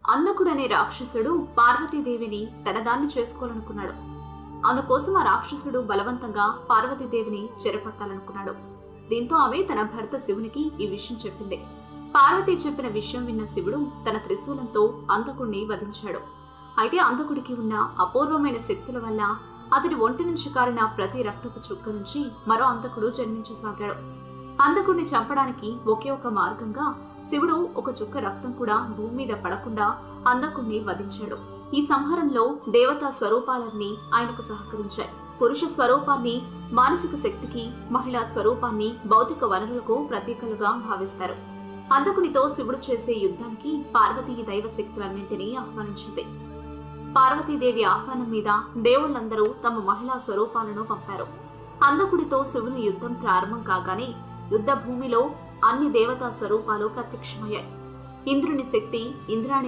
అంధకుడనే రాక్షసుడు పార్వతీదేవిని తనదాన్ని చేసుకోవాలనుకున్నాడు. అందుకోసం ఆ రాక్షసుడు బలవంతంగా పార్వతీదేవిని చెరపట్టాలనుకున్నాడు. దీంతో ఆమె తన భర్త శివునికి ఈ విషయం చెప్పింది. పార్వతి చెప్పిన విషయం విన్న శివుడు తన త్రిశూలంతో అంధకుడిని వధించాడు. అయితే అంధకుడికి ఉన్న అపూర్వమైన శక్తుల వల్ల అతడి ఒంటి నుంచి కారిన ప్రతి రక్తపు చుక్క నుంచి మరో అంధకుడు జన్మించసాగాడు. అంధకుడిని చంపడానికి ఒకే ఒక మార్గంగా శివుడు ఒక చుక్క రక్తం కూడా భూమి మీద పడకుండా అంధకుడిని వధించాడు. ఈ సంహారంలో దేవతా స్వరూపాలన్నీ ఆయనకు సహకరించాయి. పురుష స్వరూపాన్ని మానసిక శక్తికి, మహిళా స్వరూపాన్ని భౌతిక వనరులకు ప్రతీకలుగా భావిస్తారు. అంధకునితో శివుడు చేసే యుద్ధానికి పార్వతీ దైవ శక్తులన్నింటినీ ఆహ్వానించింది. పార్వతీదేవి ఆహ్వానం మీద దేవుళ్లందరూ తమ మహిళా స్వరూపాలను పంపారు. అంధకుడితో శివుని యుద్ధం ప్రారంభం కాగానే యుద్ధ భూమిలో అన్ని దేవతా స్వరూపాలు ప్రత్యక్షమయ్యాయి. ఇంద్రుని శక్తి, ఇంద్రాణి